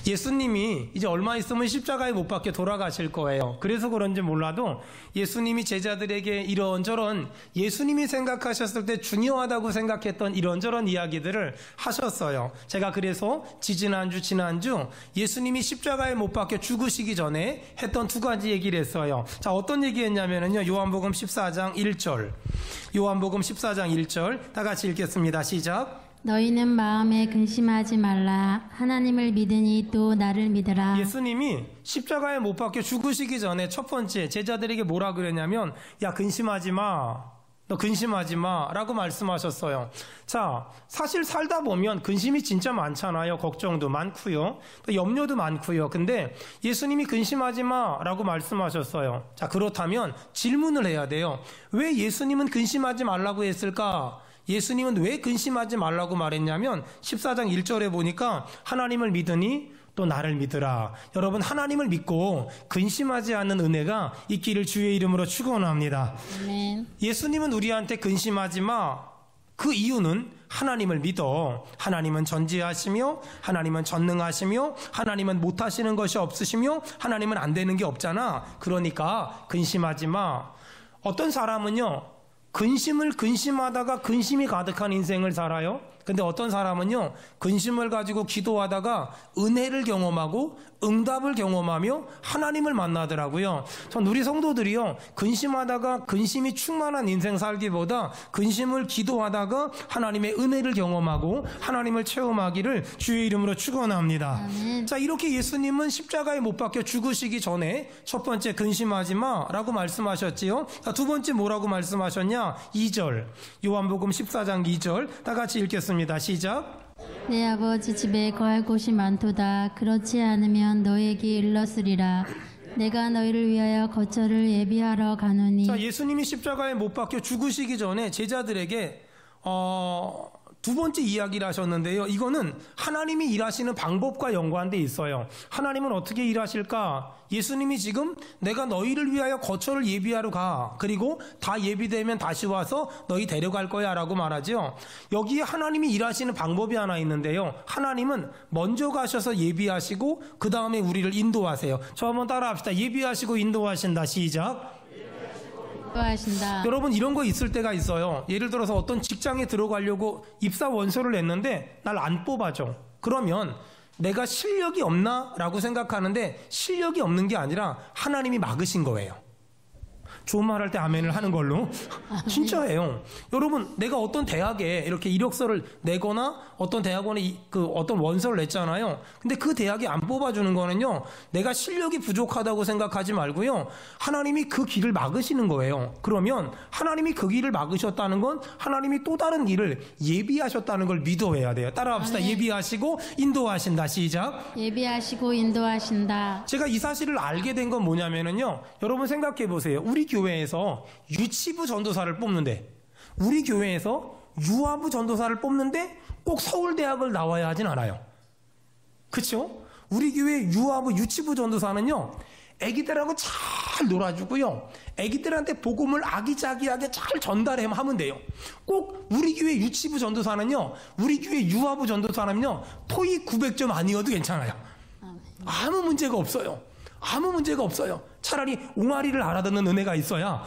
예수님이 이제 얼마 있으면 십자가에 못 박혀 돌아가실 거예요. 그래서 그런지 몰라도 예수님이 제자들에게 이런저런 예수님이 생각하셨을 때 중요하다고 생각했던 이런저런 이야기들을 하셨어요. 제가 그래서 지난주 예수님이 십자가에 못 박혀 죽으시기 전에 했던 두 가지 얘기를 했어요. 자, 어떤 얘기 했냐면요. 요한복음 14장 1절. 요한복음 14장 1절. 다 같이 읽겠습니다. 시작. 너희는 마음에 근심하지 말라. 하나님을 믿으니 또 나를 믿으라. 예수님이 십자가에 못 박혀 죽으시기 전에 첫 번째 제자들에게 뭐라 그랬냐면, 야, 근심하지 마. 너 근심하지 마. 라고 말씀하셨어요. 자, 사실 살다 보면 근심이 진짜 많잖아요. 걱정도 많고요. 또 염려도 많고요. 근데 예수님이 근심하지 마. 라고 말씀하셨어요. 자, 그렇다면 질문을 해야 돼요. 왜 예수님은 근심하지 말라고 했을까? 예수님은 왜 근심하지 말라고 말했냐면 14장 1절에 보니까 하나님을 믿으니 또 나를 믿으라. 여러분, 하나님을 믿고 근심하지 않는 은혜가 있기를 주의 이름으로 축원합니다. 아멘. 예수님은 우리한테 근심하지 마. 그 이유는 하나님을 믿어. 하나님은 전지하시며 하나님은 전능하시며 하나님은 못하시는 것이 없으시며 하나님은 안 되는 게 없잖아. 그러니까 근심하지 마. 어떤 사람은요, 근심을 근심하다가 근심이 가득한 인생을 살아요. 근데 어떤 사람은요, 근심을 가지고 기도하다가 은혜를 경험하고 응답을 경험하며 하나님을 만나더라고요. 전 우리 성도들이요, 근심하다가 근심이 충만한 인생 살기보다 근심을 기도하다가 하나님의 은혜를 경험하고 하나님을 체험하기를 주의 이름으로 축원합니다. 자, 이렇게 예수님은 십자가에 못 박혀 죽으시기 전에 첫 번째 근심하지 마 라고 말씀하셨지요. 자, 두 번째 뭐라고 말씀하셨냐? 2절, 요한복음 14장 2절. 다 같이 읽겠습니다. 시작. 내 아버지 집에 거할 곳이 많도다. 그렇지 않으면 너에게 일렀으리라. 내가 너희를 위하여 거처를 예비하러 가노니. 자, 예수님이 십자가에 못 박혀 죽으시기 전에 제자들에게 두 번째 이야기를 하셨는데요. 이거는 하나님이 일하시는 방법과 연관돼 있어요. 하나님은 어떻게 일하실까? 예수님이 지금 내가 너희를 위하여 거처를 예비하러 가. 그리고 다 예비되면 다시 와서 너희 데려갈 거야 라고 말하죠. 여기에 하나님이 일하시는 방법이 하나 있는데요. 하나님은 먼저 가셔서 예비하시고 그 다음에 우리를 인도하세요. 저 한번 따라합시다. 예비하시고 인도하신다. 시작. 하신다. 여러분, 이런 거 있을 때가 있어요. 예를 들어서 어떤 직장에 들어가려고 입사 원서를 냈는데 날 안 뽑아줘. 그러면 내가 실력이 없나? 라고 생각하는데 실력이 없는 게 아니라 하나님이 막으신 거예요. 좋은 말 할 때 아멘을 하는 걸로. 진짜예요. 여러분, 내가 어떤 대학에 이렇게 이력서를 내거나 어떤 대학원에 어떤 원서를 냈잖아요. 근데 그 대학이 안 뽑아주는 거는요, 내가 실력이 부족하다고 생각하지 말고요, 하나님이 그 길을 막으시는 거예요. 그러면 하나님이 그 길을 막으셨다는 건 하나님이 또 다른 길을 예비하셨다는 걸 믿어야 돼요. 따라합시다. 예비하시고 인도하신다. 시작. 예비하시고 인도하신다. 제가 이 사실을 알게 된 건 뭐냐면요, 여러분 생각해 보세요. 우리 교회에서 유치부 전도사를 뽑는데, 우리 교회에서 유아부 전도사를 뽑는데 꼭 서울대학을 나와야 하진 않아요. 그렇죠? 우리 교회 유아부 유치부 전도사는요, 애기들하고 잘 놀아주고요, 애기들한테 복음을 아기자기하게 잘 전달하면 돼요. 꼭 우리 교회 유치부 전도사는요, 우리 교회 유아부 전도사는요, 토익 900점 아니어도 괜찮아요. 아무 문제가 없어요. 아무 문제가 없어요. 차라리 옹알이를 알아듣는 은혜가 있어야.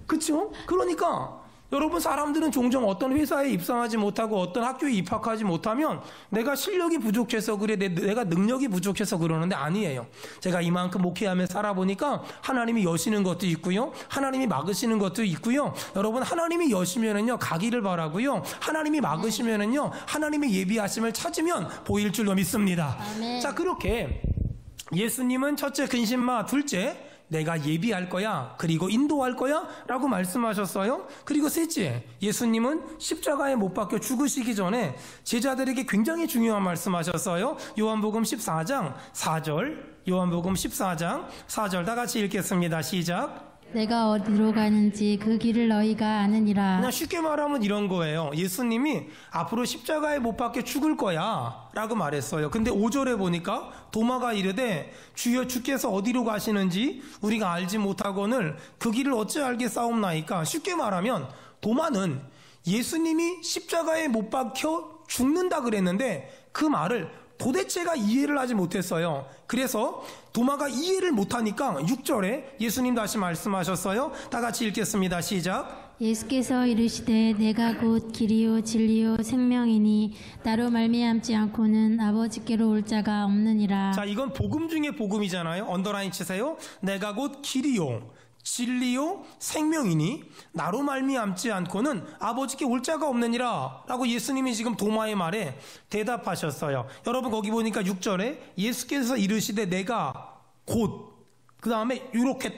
그렇죠? 그러니까 여러분, 사람들은 종종 어떤 회사에 입사하지 못하고 어떤 학교에 입학하지 못하면 내가 실력이 부족해서 그래, 내가 능력이 부족해서 그러는데 아니에요. 제가 이만큼 목회하며 살아보니까 하나님이 여시는 것도 있고요, 하나님이 막으시는 것도 있고요. 여러분, 하나님이 여시면은요 가기를 바라고요, 하나님이 막으시면은요 하나님의 예비하심을 찾으면 보일 줄로 믿습니다. 아멘. 자, 그렇게 예수님은 첫째 근심 마, 둘째 내가 예비할 거야, 그리고 인도할 거야 라고 말씀하셨어요. 그리고 셋째, 예수님은 십자가에 못 박혀 죽으시기 전에 제자들에게 굉장히 중요한 말씀하셨어요. 요한복음 14장 4절, 요한복음 14장 4절. 다 같이 읽겠습니다. 시작. 내가 어디로 가는지 그 길을 너희가 아느니라. 그냥 쉽게 말하면 이런 거예요. 예수님이 앞으로 십자가에 못 박혀 죽을 거야 라고 말했어요. 근데 5절에 보니까 도마가 이르되 주여, 주께서 어디로 가시는지 우리가 알지 못하거늘 그 길을 어찌 알겠사옵나이까. 쉽게 말하면 도마는 예수님이 십자가에 못 박혀 죽는다 그랬는데 그 말을 도대체가 이해를 하지 못했어요. 그래서 도마가 이해를 못하니까 6절에 예수님 다시 말씀하셨어요. 다 같이 읽겠습니다. 시작. 예수께서 이르시되 내가 곧 길이요 진리요 생명이니 나로 말미암지 않고는 아버지께로 올 자가 없느니라. 자, 이건 복음 중에 복음이잖아요. 언더라인 치세요. 내가 곧 길이요 진리요 생명이니 나로 말미암지 않고는 아버지께 올 자가 없느니라 라고 예수님이 지금 도마의 말에 대답하셨어요. 여러분 거기 보니까 6절에 예수께서 이르시되 내가 곧, 그 다음에 이렇게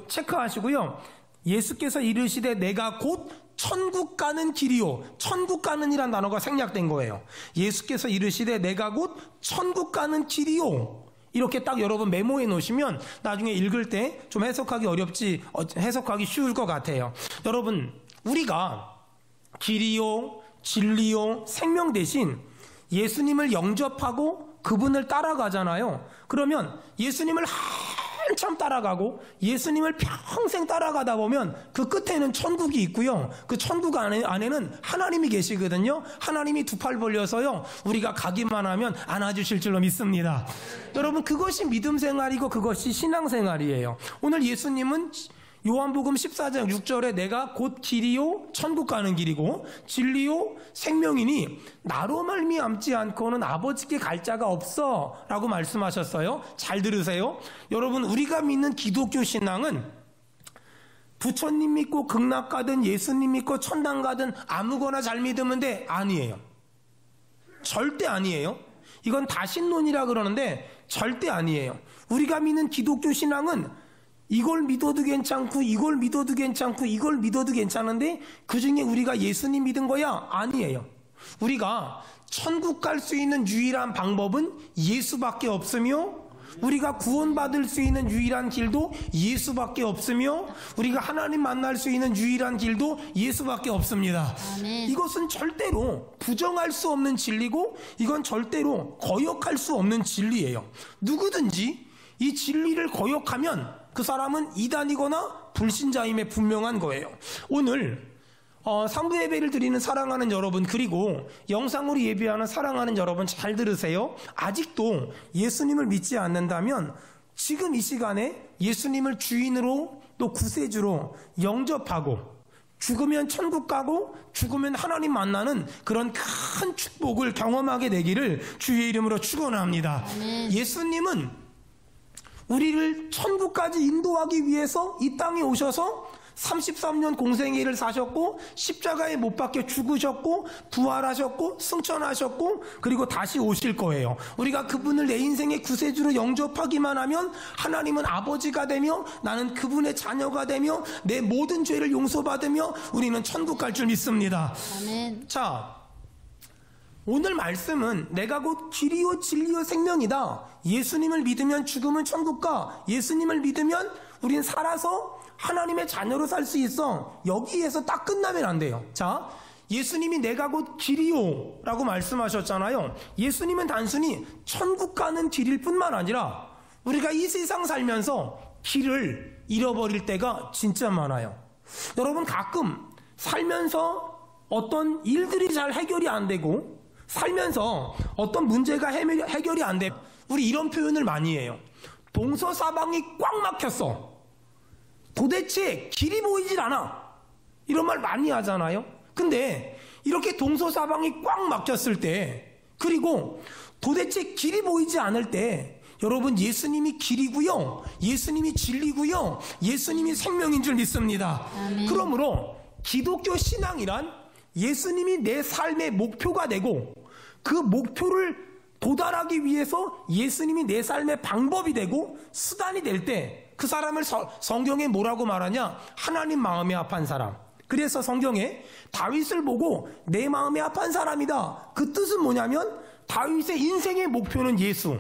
체크하시고요. 예수께서 이르시되 내가 곧 천국 가는 길이요. 천국 가는 이란 단어가 생략된 거예요. 예수께서 이르시되 내가 곧 천국 가는 길이요. 이렇게 딱 여러분 메모해 놓으시면 나중에 읽을 때 좀 해석하기 쉬울 것 같아요. 여러분, 우리가 길이요, 진리요, 생명 대신 예수님을 영접하고 그분을 따라가잖아요. 그러면 예수님을 한참 따라가고 예수님을 평생 따라가다 보면 그 끝에는 천국이 있고요. 그 천국 안에는 하나님이 계시거든요. 하나님이 두 팔 벌려서요, 우리가 가기만 하면 안아주실 줄로 믿습니다. 여러분, 그것이 믿음 생활이고 그것이 신앙 생활이에요. 오늘 예수님은 요한복음 14장 6절에 내가 곧 길이요 천국 가는 길이고 진리요 생명이니 나로 말미암지 않고는 아버지께 갈 자가 없어 라고 말씀하셨어요. 잘 들으세요. 여러분, 우리가 믿는 기독교 신앙은 부처님 믿고 극락 가든 예수님 믿고 천당 가든 아무거나 잘 믿으면 돼, 아니에요. 절대 아니에요. 이건 다신론이라 그러는데 절대 아니에요. 우리가 믿는 기독교 신앙은 이걸 믿어도 괜찮고 이걸 믿어도 괜찮고 이걸 믿어도 괜찮은데 그중에 우리가 예수님 믿은 거야? 아니에요. 우리가 천국 갈 수 있는 유일한 방법은 예수밖에 없으며 우리가 구원받을 수 있는 유일한 길도 예수밖에 없으며 우리가 하나님 만날 수 있는 유일한 길도 예수밖에 없습니다. 아멘. 이것은 절대로 부정할 수 없는 진리고 이건 절대로 거역할 수 없는 진리예요. 누구든지 이 진리를 거역하면 그 사람은 이단이거나 불신자임에 분명한 거예요. 오늘 상부 예배를 드리는 사랑하는 여러분, 그리고 영상으로 예배하는 사랑하는 여러분, 잘 들으세요. 아직도 예수님을 믿지 않는다면 지금 이 시간에 예수님을 주인으로 또 구세주로 영접하고 죽으면 천국 가고 죽으면 하나님 만나는 그런 큰 축복을 경험하게 되기를 주의 이름으로 축원합니다. 아멘. 예수님은 우리를 천국까지 인도하기 위해서 이 땅에 오셔서 33년 공생의 일을 사셨고 십자가에 못 박혀 죽으셨고 부활하셨고 승천하셨고 그리고 다시 오실 거예요. 우리가 그분을 내 인생의 구세주로 영접하기만 하면 하나님은 아버지가 되며 나는 그분의 자녀가 되며 내 모든 죄를 용서받으며 우리는 천국 갈 줄 믿습니다. 아멘. 자, 오늘 말씀은 내가 곧 길이요 진리요 생명이다. 예수님을 믿으면 죽으면 천국 가. 예수님을 믿으면 우린 살아서 하나님의 자녀로 살 수 있어. 여기에서 딱 끝나면 안 돼요. 자, 예수님이 내가 곧 길이요 라고 말씀하셨잖아요. 예수님은 단순히 천국 가는 길일 뿐만 아니라 우리가 이 세상 살면서 길을 잃어버릴 때가 진짜 많아요. 여러분, 가끔 살면서 어떤 일들이 잘 해결이 안 되고 살면서 어떤 문제가 해결이 안 돼. 우리 이런 표현을 많이 해요. 동서사방이 꽉 막혔어. 도대체 길이 보이질 않아. 이런 말 많이 하잖아요. 근데 이렇게 동서사방이 꽉 막혔을 때, 그리고 도대체 길이 보이지 않을 때, 여러분, 예수님이 길이고요, 예수님이 진리고요, 예수님이 생명인 줄 믿습니다. 아멘. 그러므로 기독교 신앙이란 예수님이 내 삶의 목표가 되고 그 목표를 도달하기 위해서 예수님이 내 삶의 방법이 되고 수단이 될 때 그 사람을 성경에 뭐라고 말하냐? 하나님 마음에 합한 사람. 그래서 성경에 다윗을 보고 내 마음에 합한 사람이다. 그 뜻은 뭐냐면 다윗의 인생의 목표는 예수.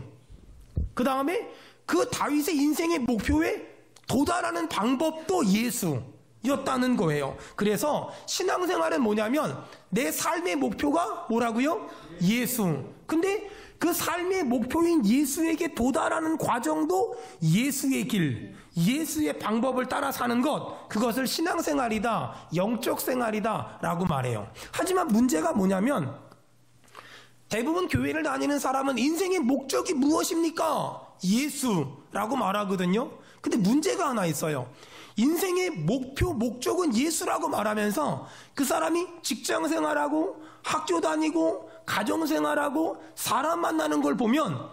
그 다음에 그 다윗의 인생의 목표에 도달하는 방법도 예수였다는 거예요. 그래서 신앙생활은 뭐냐면 내 삶의 목표가 뭐라고요? 예수. 근데 그 삶의 목표인 예수에게 도달하는 과정도 예수의 길, 예수의 방법을 따라 사는 것, 그것을 신앙생활이다, 영적 생활이다 라고 말해요. 하지만 문제가 뭐냐면 대부분 교회를 다니는 사람은 인생의 목적이 무엇입니까? 예수라고 말하거든요. 근데 문제가 하나 있어요. 인생의 목적은 예수라고 말하면서 그 사람이 직장 생활하고 학교 다니고 가정 생활하고 사람 만나는 걸 보면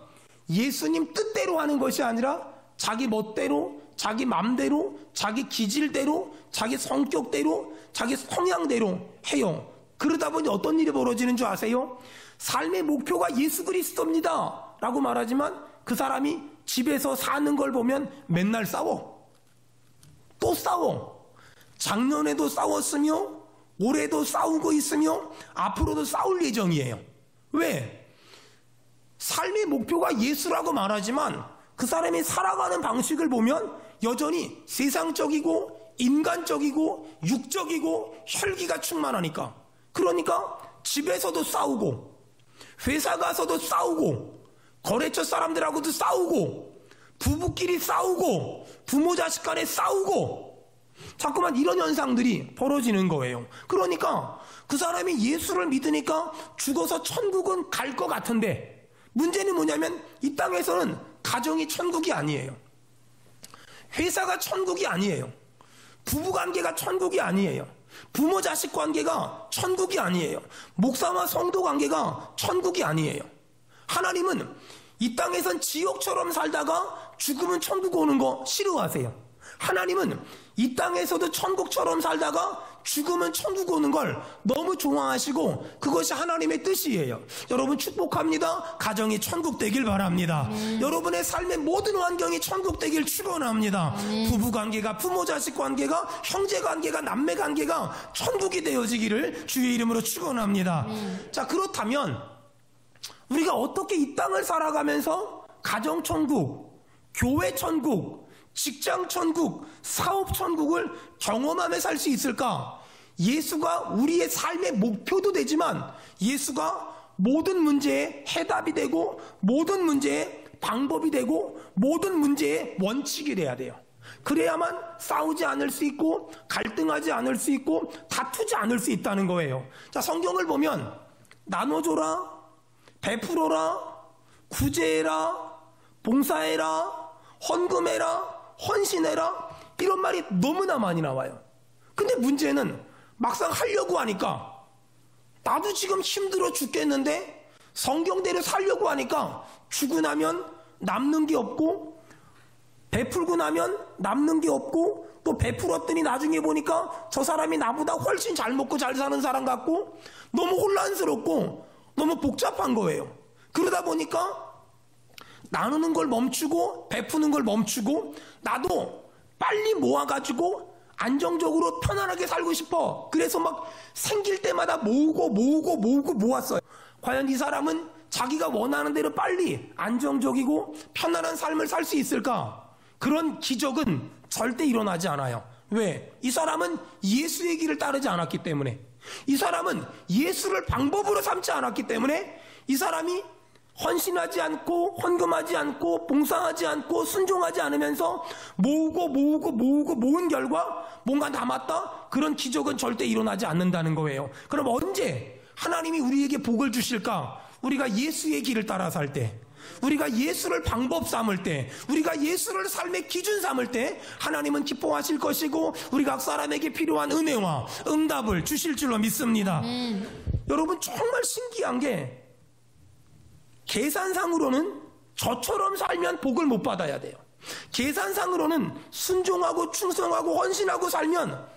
예수님 뜻대로 하는 것이 아니라 자기 멋대로, 자기 맘대로, 자기 기질대로, 자기 성격대로, 자기 성향대로 해요. 그러다 보니 어떤 일이 벌어지는 줄 아세요? 삶의 목표가 예수 그리스도입니다 라고 말하지만 그 사람이 집에서 사는 걸 보면 맨날 싸워. 또 싸워. 작년에도 싸웠으며 올해도 싸우고 있으며 앞으로도 싸울 예정이에요. 왜? 삶의 목표가 예수라고 말하지만 그 사람이 살아가는 방식을 보면 여전히 세상적이고 인간적이고 육적이고 혈기가 충만하니까. 그러니까 집에서도 싸우고 회사 가서도 싸우고 거래처 사람들하고도 싸우고 부부끼리 싸우고 부모 자식 간에 싸우고 자꾸만 이런 현상들이 벌어지는 거예요. 그러니까 그 사람이 예수를 믿으니까 죽어서 천국은 갈 것 같은데 문제는 뭐냐면 이 땅에서는 가정이 천국이 아니에요. 회사가 천국이 아니에요. 부부관계가 천국이 아니에요. 부모 자식 관계가 천국이 아니에요. 목사와 성도 관계가 천국이 아니에요. 하나님은 이 땅에선 지옥처럼 살다가 죽으면 천국 오는 거 싫어하세요. 하나님은 이 땅에서도 천국처럼 살다가 죽으면 천국 오는 걸 너무 좋아하시고 그것이 하나님의 뜻이에요. 여러분 축복합니다. 가정이 천국 되길 바랍니다. 여러분의 삶의 모든 환경이 천국 되길 축원합니다. 부부관계가, 부모 자식 관계가, 형제관계가, 남매관계가 천국이 되어지기를 주의 이름으로 축원합니다. 자, 그렇다면 우리가 어떻게 이 땅을 살아가면서 가정 천국, 교회 천국, 직장 천국, 사업 천국을 경험하며 살 수 있을까? 예수가 우리의 삶의 목표도 되지만 예수가 모든 문제의 해답이 되고 모든 문제의 방법이 되고 모든 문제의 원칙이 돼야 돼요. 그래야만 싸우지 않을 수 있고 갈등하지 않을 수 있고 다투지 않을 수 있다는 거예요. 자, 성경을 보면 나눠줘라, 베풀어라, 구제해라, 봉사해라, 헌금해라, 헌신해라 이런 말이 너무나 많이 나와요. 근데 문제는 막상 하려고 하니까 나도 지금 힘들어 죽겠는데 성경대로 살려고 하니까 주고 나면 남는 게 없고 베풀고 나면 남는 게 없고 또 베풀었더니 나중에 보니까 저 사람이 나보다 훨씬 잘 먹고 잘 사는 사람 같고 너무 혼란스럽고 너무 복잡한 거예요. 그러다 보니까 나누는 걸 멈추고 베푸는 걸 멈추고 나도 빨리 모아가지고 안정적으로 편안하게 살고 싶어. 그래서 막 생길 때마다 모으고 모았어요. 과연 이 사람은 자기가 원하는 대로 빨리 안정적이고 편안한 삶을 살 수 있을까? 그런 기적은 절대 일어나지 않아요. 왜? 이 사람은 예수의 길을 따르지 않았기 때문에, 이 사람은 예수를 방법으로 삼지 않았기 때문에 이 사람이 헌신하지 않고 헌금하지 않고 봉사하지 않고 순종하지 않으면서 모은 결과 뭔가 남았다? 그런 기적은 절대 일어나지 않는다는 거예요. 그럼 언제 하나님이 우리에게 복을 주실까? 우리가 예수의 길을 따라 살 때, 우리가 예수를 방법 삼을 때, 우리가 예수를 삶의 기준 삼을 때 하나님은 기뻐하실 것이고 우리 각 사람에게 필요한 은혜와 응답을 주실 줄로 믿습니다. 여러분 정말 신기한 게 계산상으로는 저처럼 살면 복을 못 받아야 돼요. 계산상으로는 순종하고 충성하고 헌신하고 살면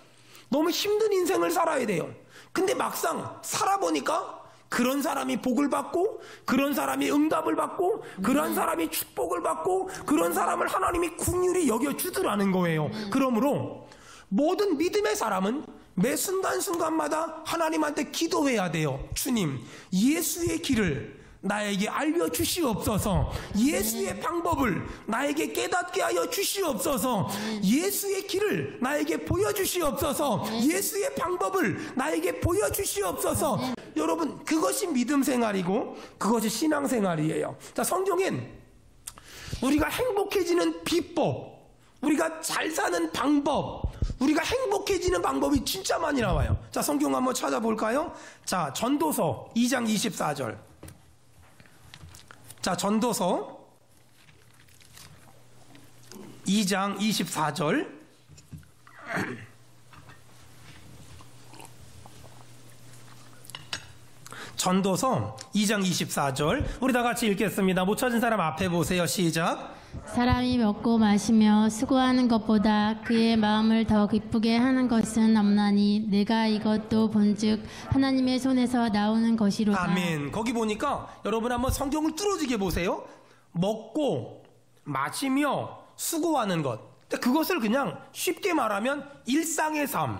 너무 힘든 인생을 살아야 돼요. 근데 막상 살아보니까 그런 사람이 복을 받고 그런 사람이 응답을 받고 그런 사람이 축복을 받고 그런 사람을 하나님이 긍휼히 여겨주더라는 거예요. 그러므로 모든 믿음의 사람은 매 순간순간마다 하나님한테 기도해야 돼요. 주님, 예수의 길을 나에게 알려주시옵소서. 예수의 방법을 나에게 깨닫게 하여 주시옵소서. 예수의 길을 나에게 보여주시옵소서. 예수의 방법을 나에게 보여주시옵소서. 여러분, 그것이 믿음 생활이고 그것이 신앙 생활이에요. 자, 성경엔 우리가 행복해지는 비법, 우리가 잘 사는 방법, 우리가 행복해지는 방법이 진짜 많이 나와요. 자, 성경 한번 찾아볼까요? 자, 전도서 2장 24절. 자, 전도서 2장 24절. 전도서 2장 24절. 우리 다 같이 읽겠습니다. 못 찾은 사람 앞에 보세요. 시작. 사람이 먹고 마시며 수고하는 것보다 그의 마음을 더 기쁘게 하는 것은 없나니 내가 이것도 본즉 하나님의 손에서 나오는 것이로다. 아멘. 거기 보니까 여러분 한번 성경을 뚫어지게 보세요. 먹고 마시며 수고하는 것. 그것을 그냥 쉽게 말하면 일상의 삶,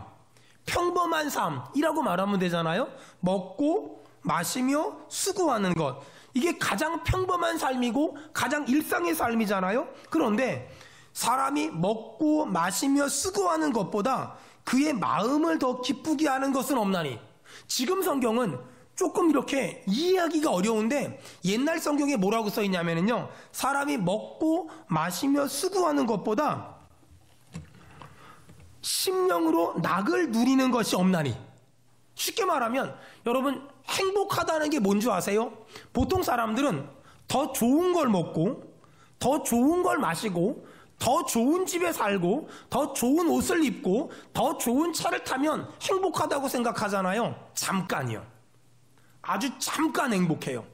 평범한 삶이라고 말하면 되잖아요. 먹고 마시며 수고하는 것. 이게 가장 평범한 삶이고 가장 일상의 삶이잖아요. 그런데 사람이 먹고 마시며 수고하는 것보다 그의 마음을 더 기쁘게 하는 것은 없나니. 지금 성경은 조금 이렇게 이해하기가 어려운데 옛날 성경에 뭐라고 써 있냐면요, 사람이 먹고 마시며 수고하는 것보다 심령으로 낙을 누리는 것이 없나니. 쉽게 말하면 여러분, 행복하다는 게 뭔지 아세요? 보통 사람들은 더 좋은 걸 먹고 더 좋은 걸 마시고 더 좋은 집에 살고 더 좋은 옷을 입고 더 좋은 차를 타면 행복하다고 생각하잖아요. 잠깐이요. 아주 잠깐 행복해요.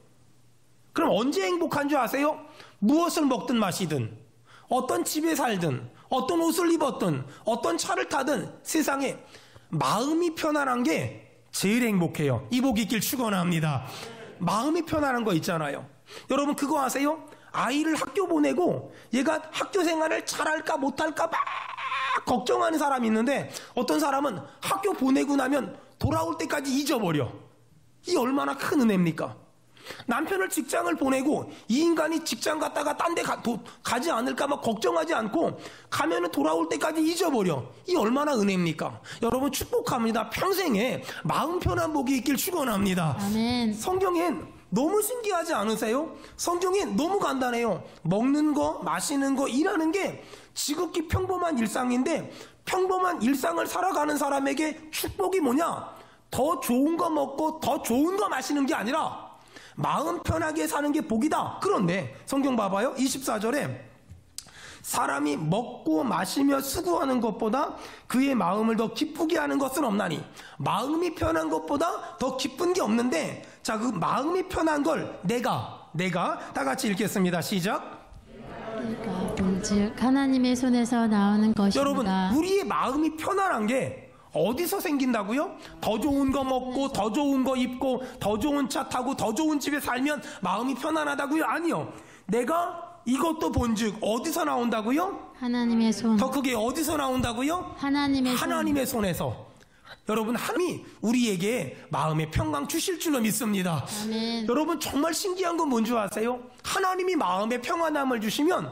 그럼 언제 행복한 줄 아세요? 무엇을 먹든 마시든 어떤 집에 살든 어떤 옷을 입었든 어떤 차를 타든 세상에 마음이 편안한 게 제일 행복해요. 이 복 있길 축원합니다. 마음이 편안한 거 있잖아요. 여러분 그거 아세요? 아이를 학교 보내고 얘가 학교 생활을 잘할까 못할까 막 걱정하는 사람이 있는데 어떤 사람은 학교 보내고 나면 돌아올 때까지 잊어버려. 이 얼마나 큰 은혜입니까? 남편을 직장을 보내고 이 인간이 직장 갔다가 딴 데 가지 않을까 막 걱정하지 않고 가면은 돌아올 때까지 잊어버려. 이 얼마나 은혜입니까? 여러분 축복합니다. 평생에 마음 편한 복이 있길 축원합니다. 아멘. 성경엔 너무 신기하지 않으세요? 성경엔 너무 간단해요. 먹는 거, 마시는 거, 일하는 게 지극히 평범한 일상인데 평범한 일상을 살아가는 사람에게 축복이 뭐냐? 더 좋은 거 먹고 더 좋은 거 마시는 게 아니라 마음 편하게 사는 게 복이다. 그런데 성경 봐봐요. 24절에 사람이 먹고 마시며 수고하는 것보다 그의 마음을 더 기쁘게 하는 것은 없나니. 마음이 편한 것보다 더 기쁜 게 없는데, 자, 그 마음이 편한 걸 내가 다 같이 읽겠습니다. 시작. 그러니까 본즉 하나님의 손에서 나오는 것이다. 여러분, 우리의 마음이 편안한 게 어디서 생긴다고요? 더 좋은 거 먹고 더 좋은 거 입고 더 좋은 차 타고 더 좋은 집에 살면 마음이 편안하다고요? 아니요. 내가 이것도 본즉 어디서 나온다고요? 하나님의 손. 더 크게 어디서 나온다고요? 하나님의 손에서. 여러분, 하나님이 우리에게 마음의 평강 주실 줄로 믿습니다. 아멘. 여러분, 정말 신기한 건 뭔지 아세요? 하나님이 마음의 평안함을 주시면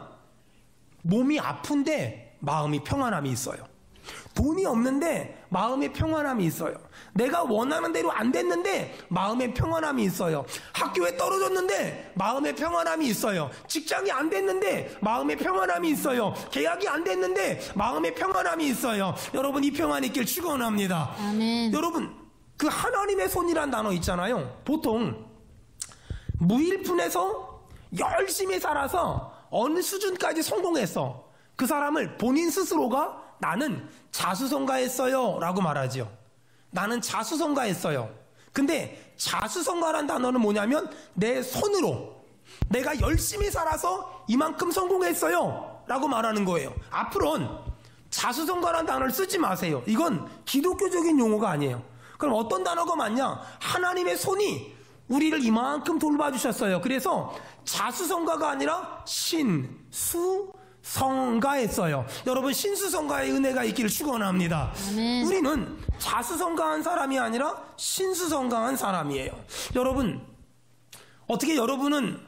몸이 아픈데 마음이 평안함이 있어요. 돈이 없는데 마음의 평안함이 있어요. 내가 원하는 대로 안 됐는데 마음의 평안함이 있어요. 학교에 떨어졌는데 마음의 평안함이 있어요. 직장이 안 됐는데 마음의 평안함이 있어요. 계약이 안 됐는데 마음의 평안함이 있어요. 여러분, 이 평안이 있길 축원합니다. 아멘. 여러분, 그 하나님의 손이란 단어 있잖아요. 보통 무일푼에서 열심히 살아서 어느 수준까지 성공했어, 그 사람을 본인 스스로가 나는 자수성가했어요 라고 말하죠. 나는 자수성가했어요. 근데 자수성가란 단어는 뭐냐면 내 손으로 내가 열심히 살아서 이만큼 성공했어요 라고 말하는 거예요. 앞으로는 자수성가란 단어를 쓰지 마세요. 이건 기독교적인 용어가 아니에요. 그럼 어떤 단어가 맞냐? 하나님의 손이 우리를 이만큼 돌봐주셨어요. 그래서 자수성가가 아니라 신수성가했어요. 여러분, 신수성가의 은혜가 있기를 축원합니다. 아멘. 우리는 자수성가한 사람이 아니라 신수성가한 사람이에요. 여러분, 어떻게 여러분은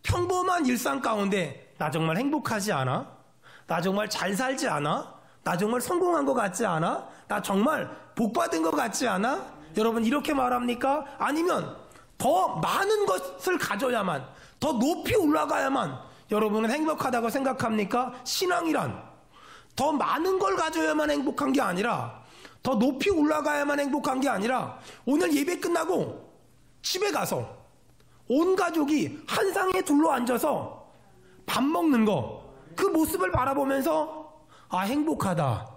평범한 일상 가운데 나 정말 행복하지 않아? 나 정말 잘 살지 않아? 나 정말 성공한 것 같지 않아? 나 정말 복받은 것 같지 않아? 여러분, 이렇게 말합니까? 아니면 더 많은 것을 가져야만, 더 높이 올라가야만 여러분은 행복하다고 생각합니까? 신앙이란 더 많은 걸 가져야만 행복한 게 아니라, 더 높이 올라가야만 행복한 게 아니라, 오늘 예배 끝나고 집에 가서 온 가족이 한 상에 둘러앉아서 밥 먹는 거, 그 모습을 바라보면서 아, 행복하다.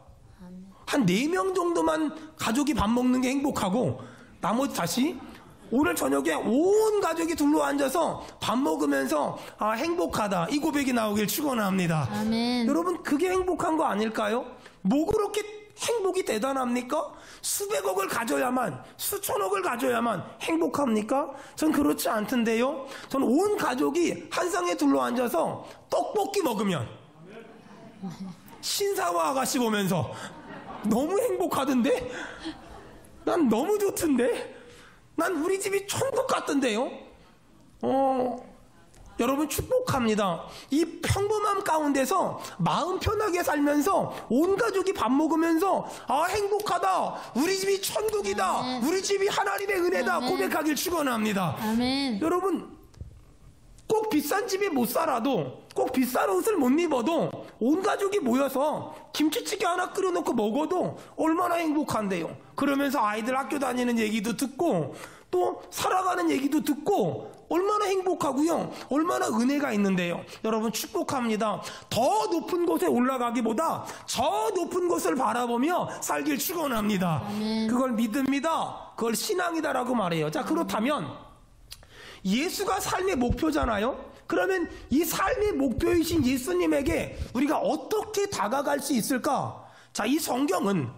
한 4명 정도만 가족이 밥 먹는 게 행복하고 나머지 다시 오늘 저녁에 온 가족이 둘러앉아서 밥 먹으면서 아, 행복하다. 이 고백이 나오길 축원합니다. 아멘. 여러분, 그게 행복한 거 아닐까요? 뭐 그렇게 행복이 대단합니까? 수백억을 가져야만, 수천억을 가져야만 행복합니까? 전 그렇지 않던데요. 전 온 가족이 한 상에 둘러앉아서 떡볶이 먹으면 신사와 아가씨 보면서 너무 행복하던데? 난 너무 좋던데? 난 우리 집이 천국 같던데요? 여러분, 축복합니다. 이 평범함 가운데서 마음 편하게 살면서 온 가족이 밥 먹으면서 아, 행복하다. 우리 집이 천국이다. 아멘. 우리 집이 하나님의 은혜다. 아멘. 고백하길 축원합니다. 아멘. 여러분, 꼭 비싼 집에 못 살아도, 꼭 비싼 옷을 못 입어도 온 가족이 모여서 김치찌개 하나 끓여놓고 먹어도 얼마나 행복한데요. 그러면서 아이들 학교 다니는 얘기도 듣고 또 살아가는 얘기도 듣고 얼마나 행복하고요. 얼마나 은혜가 있는데요. 여러분, 축복합니다. 더 높은 곳에 올라가기보다 저 높은 곳을 바라보며 살길 축원합니다. 아멘. 그걸 믿습니다. 그걸 신앙이다라고 말해요. 자, 그렇다면 예수가 삶의 목표잖아요. 그러면 이 삶의 목표이신 예수님에게 우리가 어떻게 다가갈 수 있을까? 자, 이 성경은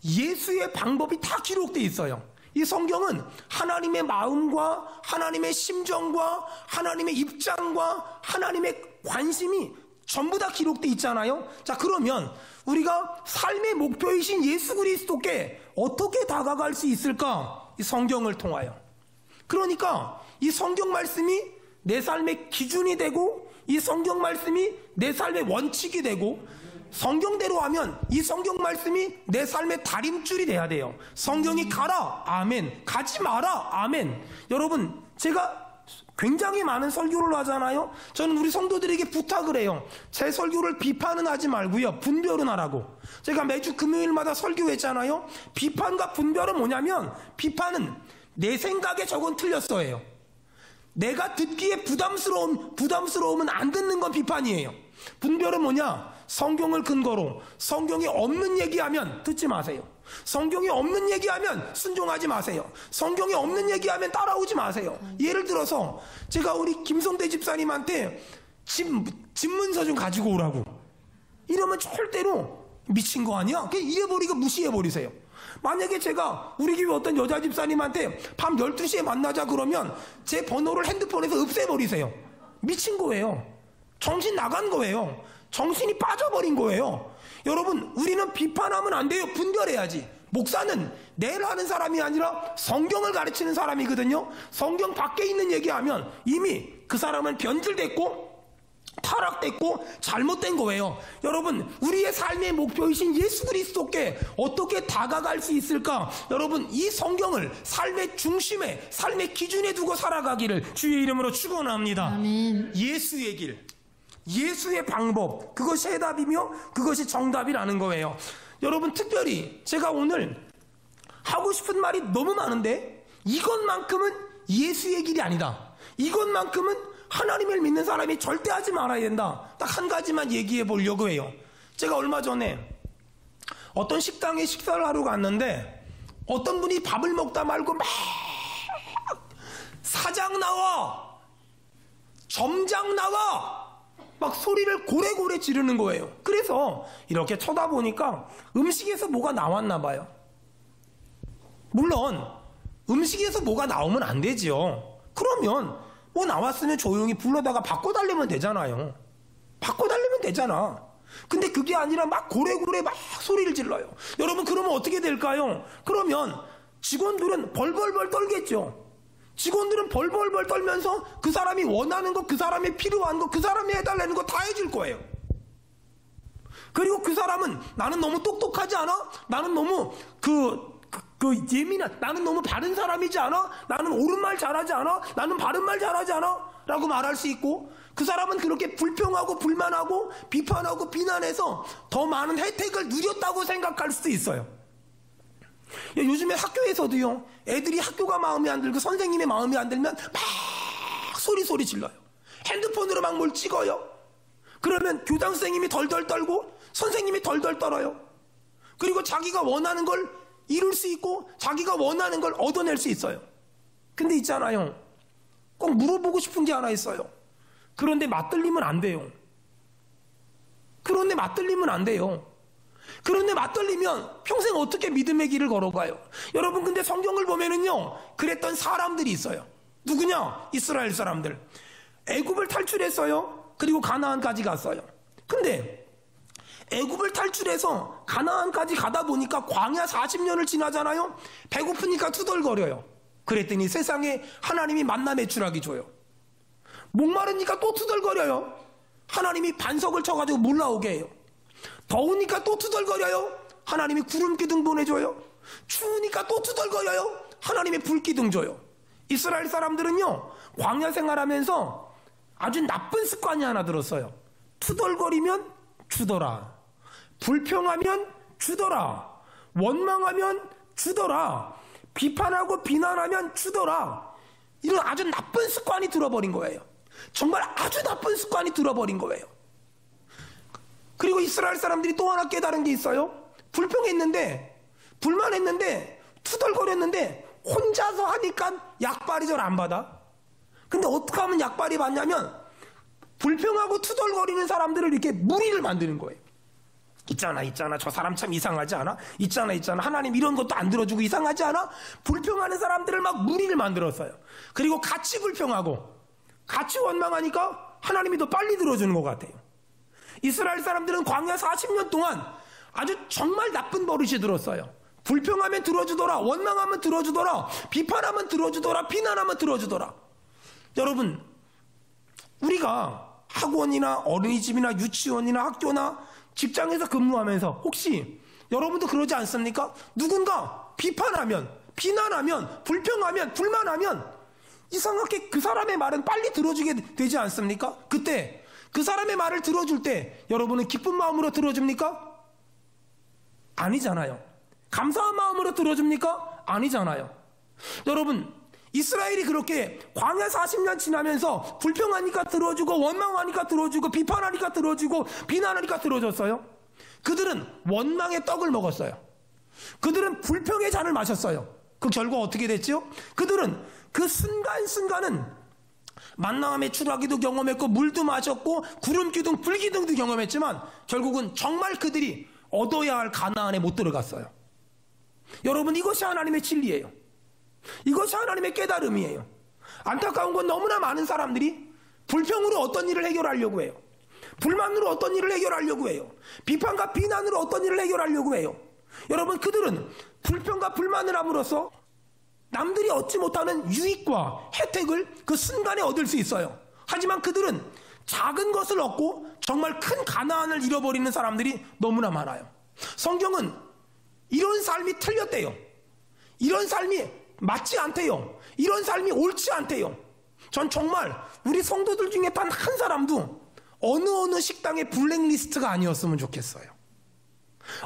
예수의 방법이 다 기록되어 있어요. 이 성경은 하나님의 마음과 하나님의 심정과 하나님의 입장과 하나님의 관심이 전부 다 기록되어 있잖아요. 자, 그러면 우리가 삶의 목표이신 예수 그리스도께 어떻게 다가갈 수 있을까? 이 성경을 통하여. 그러니까 이 성경 말씀이 내 삶의 기준이 되고, 이 성경 말씀이 내 삶의 원칙이 되고, 성경대로 하면 이 성경 말씀이 내 삶의 다림줄이 돼야 돼요. 성경이 가라, 아멘. 가지 마라, 아멘. 여러분, 제가 굉장히 많은 설교를 하잖아요. 저는 우리 성도들에게 부탁을 해요. 제 설교를 비판은 하지 말고요, 분별은 하라고. 제가 매주 금요일마다 설교했잖아요. 비판과 분별은 뭐냐면, 비판은 내 생각에 저건 틀렸어예요. 내가 듣기에 부담스러우면 안 듣는 건 비판이에요. 분별은 뭐냐? 성경을 근거로 성경이 없는 얘기하면 듣지 마세요. 성경이 없는 얘기하면 순종하지 마세요. 성경이 없는 얘기하면 따라오지 마세요. 예를 들어서 제가 우리 김성대 집사님한테 집문서 좀 가지고 오라고 이러면 절대로 미친 거 아니야? 그냥 이래버리고 무시해버리세요. 만약에 제가 우리 교회 어떤 여자 집사님한테 밤 12시에 만나자 그러면 제 번호를 핸드폰에서 없애버리세요. 미친 거예요. 정신 나간 거예요. 정신이 빠져버린 거예요. 여러분, 우리는 비판하면 안 돼요. 분별해야지. 목사는 내를 하는 사람이 아니라 성경을 가르치는 사람이거든요. 성경 밖에 있는 얘기하면 이미 그 사람은 변질됐고 타락됐고 잘못된 거예요. 여러분, 우리의 삶의 목표이신 예수 그리스도께 어떻게 다가갈 수 있을까? 여러분, 이 성경을 삶의 중심에, 삶의 기준에 두고 살아가기를 주의 이름으로 축원합니다. 아멘. 예수의 길, 예수의 방법, 그것이 해답이며 그것이 정답이라는 거예요. 여러분, 특별히 제가 오늘 하고 싶은 말이 너무 많은데 이것만큼은 예수의 길이 아니다. 이것만큼은 하나님을 믿는 사람이 절대 하지 말아야 된다. 딱 한 가지만 얘기해 보려고 해요. 제가 얼마 전에 어떤 식당에 식사를 하러 갔는데 어떤 분이 밥을 먹다 말고 막 사장 나와, 점장 나와, 막 소리를 고래고래 지르는 거예요. 그래서 이렇게 쳐다보니까 음식에서 뭐가 나왔나 봐요. 물론 음식에서 뭐가 나오면 안 되죠. 그러면 뭐 나왔으면 조용히 불러다가 바꿔달라면 되잖아요. 바꿔달라면 되잖아. 근데 그게 아니라 막 고래고래 막 소리를 질러요. 여러분, 그러면 어떻게 될까요? 그러면 직원들은 벌벌벌 떨겠죠. 직원들은 벌벌벌 떨면서 그 사람이 원하는 거, 그 사람이 필요한 거, 그 사람이 해달라는 거 다 해줄 거예요. 그리고 그 사람은 나는 너무 똑똑하지 않아? 나는 너무 예민한, 나는 너무 바른 사람이지 않아? 나는 옳은 말 잘하지 않아? 나는 바른 말 잘하지 않아? 라고 말할 수 있고, 그 사람은 그렇게 불평하고 불만하고 비판하고 비난해서 더 많은 혜택을 누렸다고 생각할 수도 있어요. 요즘에 학교에서도요, 애들이 학교가 마음에 안 들고 선생님의 마음에 안 들면 막 소리 질러요. 핸드폰으로 막 뭘 찍어요. 그러면 교장 선생님이 덜덜 떨고 선생님이 덜덜 떨어요. 그리고 자기가 원하는 걸 이룰 수 있고 자기가 원하는 걸 얻어낼 수 있어요. 근데 있잖아요, 꼭 물어보고 싶은 게 하나 있어요. 그런데 맞들리면 안 돼요. 그런데 맞들리면 평생 어떻게 믿음의 길을 걸어가요? 여러분, 근데 성경을 보면은요, 그랬던 사람들이 있어요. 누구냐? 이스라엘 사람들. 애굽을 탈출했어요. 그리고 가나안까지 갔어요. 근데 애굽을 탈출해서 가나안까지 가다 보니까 광야 40년을 지나잖아요. 배고프니까 투덜거려요. 그랬더니 세상에 하나님이 만나 매출하기 줘요. 목마르니까 또 투덜거려요. 하나님이 반석을 쳐가지고 물 나오게 해요. 더우니까 또 투덜거려요. 하나님이 구름 기둥 보내줘요. 추우니까 또 투덜거려요. 하나님이 불 기둥 줘요. 이스라엘 사람들은요, 광야 생활하면서 아주 나쁜 습관이 하나 들었어요. 투덜거리면 주더라. 불평하면 주더라. 원망하면 주더라. 비판하고 비난하면 주더라. 이런 아주 나쁜 습관이 들어버린 거예요. 정말 아주 나쁜 습관이 들어버린 거예요. 그리고 이스라엘 사람들이 또 하나 깨달은 게 있어요. 불평했는데, 불만했는데, 투덜거렸는데 혼자서 하니까 약발이 잘 안 받아. 근데 어떻게 하면 약발이 받냐면, 불평하고 투덜거리는 사람들을 이렇게 무리를 만드는 거예요. 있잖아 저 사람 참 이상하지 않아? 있잖아 하나님 이런 것도 안 들어주고 이상하지 않아? 불평하는 사람들을 막 무리를 만들었어요. 그리고 같이 불평하고 같이 원망하니까 하나님이 더 빨리 들어주는 것 같아요. 이스라엘 사람들은 광야 40년 동안 아주 정말 나쁜 버릇이 들었어요. 불평하면 들어주더라, 원망하면 들어주더라, 비판하면 들어주더라, 비난하면 들어주더라. 여러분, 우리가 학원이나 어린이집이나 유치원이나 학교나 직장에서 근무하면서 혹시 여러분도 그러지 않습니까? 누군가 비판하면, 비난하면, 불평하면, 불만하면 이상하게 그 사람의 말은 빨리 들어주게 되지 않습니까? 그때 그 사람의 말을 들어줄 때 여러분은 기쁜 마음으로 들어줍니까? 아니잖아요. 감사한 마음으로 들어줍니까? 아니잖아요. 여러분, 이스라엘이 그렇게 광야 40년 지나면서 불평하니까 들어주고 원망하니까 들어주고 비판하니까 들어주고 비난하니까 들어줬어요. 그들은 원망의 떡을 먹었어요. 그들은 불평의 잔을 마셨어요. 그 결과 어떻게 됐죠? 그들은 그 순간순간은 만나함의 추락기도 경험했고 물도 마셨고 구름기둥 불기둥도 경험했지만 결국은 정말 그들이 얻어야 할 가나안에 못 들어갔어요. 여러분, 이것이 하나님의 진리예요. 이것이 하나님의 깨달음이에요. 안타까운 건 너무나 많은 사람들이 불평으로 어떤 일을 해결하려고 해요. 불만으로 어떤 일을 해결하려고 해요. 비판과 비난으로 어떤 일을 해결하려고 해요. 여러분, 그들은 불평과 불만을 함으로써 남들이 얻지 못하는 유익과 혜택을 그 순간에 얻을 수 있어요. 하지만 그들은 작은 것을 얻고 정말 큰 가나안을 잃어버리는 사람들이 너무나 많아요. 성경은 이런 삶이 틀렸대요. 이런 삶이 맞지 않대요. 이런 삶이 옳지 않대요. 전 정말 우리 성도들 중에 단 한 사람도 어느 식당의 블랙리스트가 아니었으면 좋겠어요.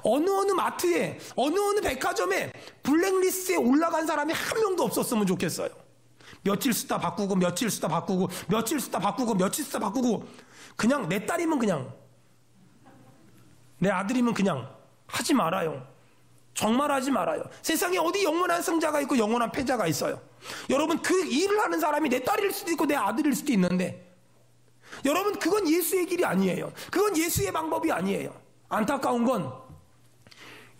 어느 마트에, 어느 백화점에 블랙리스트에 올라간 사람이 한 명도 없었으면 좋겠어요. 며칠 쓰다 바꾸고 며칠 쓰다 바꾸고 며칠 쓰다 바꾸고 며칠 쓰다 바꾸고 그냥 내 딸이면 그냥 내 아들이면 그냥 하지 말아요. 정말 하지 말아요. 세상에 어디 영원한 승자가 있고 영원한 패자가 있어요. 여러분, 그 일을 하는 사람이 내 딸일 수도 있고 내 아들일 수도 있는데 여러분, 그건 예수의 길이 아니에요. 그건 예수의 방법이 아니에요. 안타까운 건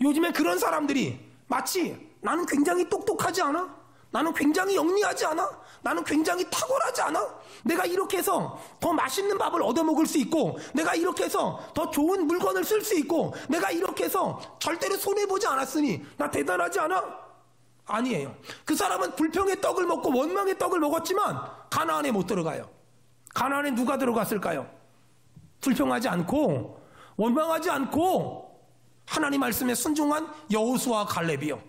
요즘에 그런 사람들이 마치 나는 굉장히 똑똑하지 않아? 나는 굉장히 영리하지 않아? 나는 굉장히 탁월하지 않아? 내가 이렇게 해서 더 맛있는 밥을 얻어먹을 수 있고 내가 이렇게 해서 더 좋은 물건을 쓸 수 있고 내가 이렇게 해서 절대로 손해보지 않았으니 나 대단하지 않아? 아니에요. 그 사람은 불평의 떡을 먹고 원망의 떡을 먹었지만 가나안에 못 들어가요. 가나안에 누가 들어갔을까요? 불평하지 않고 원망하지 않고 하나님 말씀에 순종한 여호수아와 갈렙이요.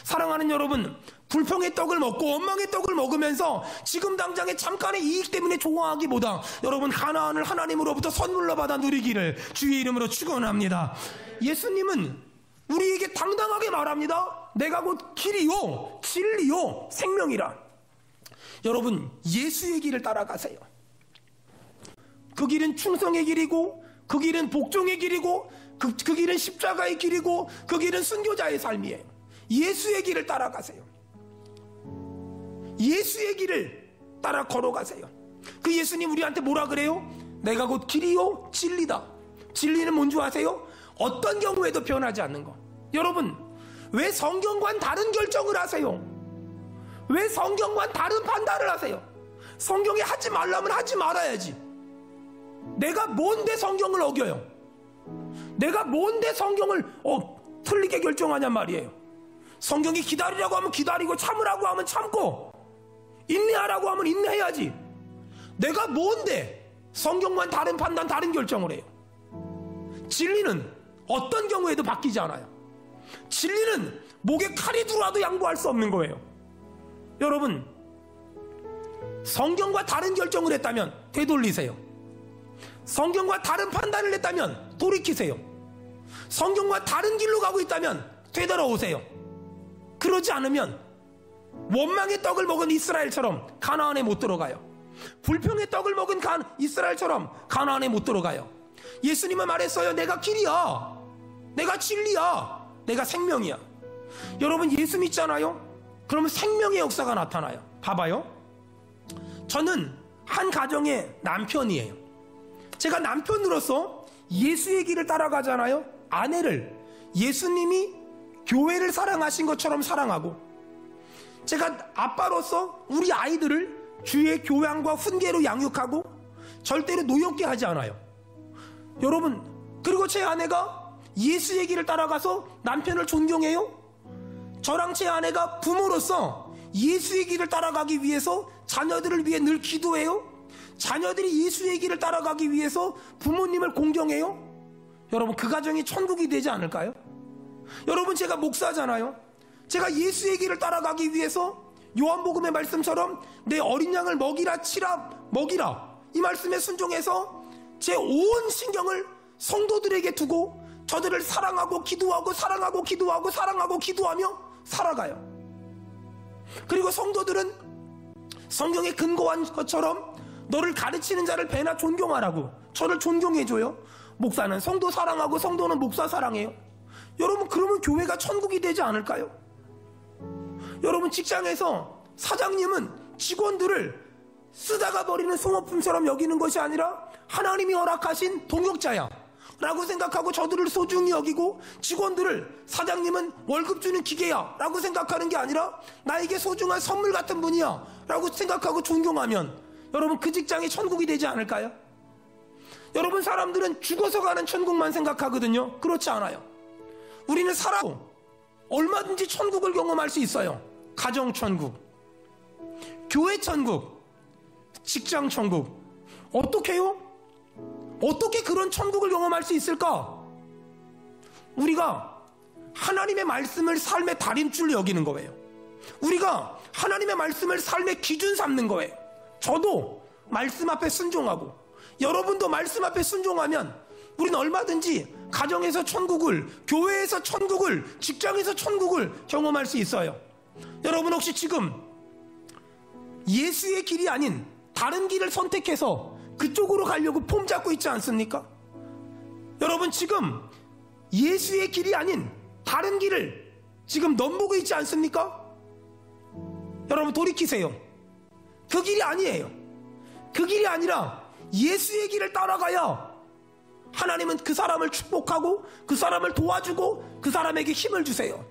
사랑하는 여러분, 불평의 떡을 먹고 원망의 떡을 먹으면서 지금 당장의 잠깐의 이익 때문에 좋아하기보다 여러분, 가나안을 하나님으로부터 선물로 받아 누리기를 주의 이름으로 축원합니다. 예수님은 우리에게 당당하게 말합니다. 내가 곧 길이요 진리요 생명이라. 여러분, 예수의 길을 따라가세요. 그 길은 충성의 길이고, 그 길은 복종의 길이고, 그 길은 십자가의 길이고, 그 길은 순교자의 삶이에요. 예수의 길을 따라가세요. 예수의 길을 따라 걸어가세요. 그 예수님 우리한테 뭐라 그래요? 내가 곧 길이요 진리다. 진리는 뭔 줄 아세요? 어떤 경우에도 변하지 않는 거. 여러분, 왜 성경과는 다른 결정을 하세요? 왜 성경과는 다른 판단을 하세요? 성경에 하지 말라면 하지 말아야지. 내가 뭔데 성경을 어겨요? 내가 뭔데 성경을 틀리게 결정하냔 말이에요. 성경이 기다리라고 하면 기다리고, 참으라고 하면 참고, 인내하라고 하면 인내해야지. 내가 뭔데 성경과는 다른 판단, 다른 결정을 해요? 진리는 어떤 경우에도 바뀌지 않아요. 진리는 목에 칼이 들어와도 양보할 수 없는 거예요. 여러분, 성경과 다른 결정을 했다면 되돌리세요. 성경과 다른 판단을 했다면 돌이키세요. 성경과 다른 길로 가고 있다면 되돌아오세요. 그러지 않으면 원망의 떡을 먹은 이스라엘처럼 가나안에 못 들어가요. 불평의 떡을 먹은 이스라엘처럼 가나안에 못 들어가요. 예수님은 말했어요. 내가 길이야, 내가 진리야, 내가 생명이야. 여러분, 예수 믿잖아요? 그러면 생명의 역사가 나타나요. 봐봐요. 저는 한 가정의 남편이에요. 제가 남편으로서 예수의 길을 따라가잖아요. 아내를 예수님이 교회를 사랑하신 것처럼 사랑하고, 제가 아빠로서 우리 아이들을 주의 교양과 훈계로 양육하고 절대로 노엽게 하지 않아요. 여러분, 그리고 제 아내가 예수의 길을 따라가서 남편을 존경해요. 저랑 제 아내가 부모로서 예수의 길을 따라가기 위해서 자녀들을 위해 늘 기도해요. 자녀들이 예수의 길을 따라가기 위해서 부모님을 공경해요. 여러분, 그 가정이 천국이 되지 않을까요? 여러분, 제가 목사잖아요. 제가 예수의 길을 따라가기 위해서 요한복음의 말씀처럼 내 어린 양을 먹이라, 치라, 먹이라, 이 말씀에 순종해서 제 온 신경을 성도들에게 두고 저들을 사랑하고 기도하고, 사랑하고 기도하고, 사랑하고 기도하며 살아가요. 그리고 성도들은 성경에 근거한 것처럼 너를 가르치는 자를 배나 존경하라고 저를 존경해줘요. 목사는 성도 사랑하고 성도는 목사 사랑해요. 여러분, 그러면 교회가 천국이 되지 않을까요? 여러분, 직장에서 사장님은 직원들을 쓰다가 버리는 소모품처럼 여기는 것이 아니라 하나님이 허락하신 동역자야 라고 생각하고 저들을 소중히 여기고, 직원들을 사장님은 월급 주는 기계야 라고 생각하는 게 아니라 나에게 소중한 선물 같은 분이야 라고 생각하고 존경하면, 여러분, 그 직장이 천국이 되지 않을까요? 여러분, 사람들은 죽어서 가는 천국만 생각하거든요. 그렇지 않아요. 우리는 살아도 얼마든지 천국을 경험할 수 있어요. 가정 천국, 교회 천국, 직장 천국. 어떻게 해요? 어떻게 그런 천국을 경험할 수 있을까? 우리가 하나님의 말씀을 삶의 다림줄로 여기는 거예요. 우리가 하나님의 말씀을 삶의 기준 삼는 거예요. 저도 말씀 앞에 순종하고 여러분도 말씀 앞에 순종하면 우리는 얼마든지 가정에서 천국을, 교회에서 천국을, 직장에서 천국을 경험할 수 있어요. 여러분, 혹시 지금 예수의 길이 아닌 다른 길을 선택해서 그쪽으로 가려고 폼 잡고 있지 않습니까? 여러분, 지금 예수의 길이 아닌 다른 길을 지금 넘보고 있지 않습니까? 여러분, 돌이키세요. 그 길이 아니에요. 그 길이 아니라 예수의 길을 따라가야 하나님은 그 사람을 축복하고 그 사람을 도와주고 그 사람에게 힘을 주세요.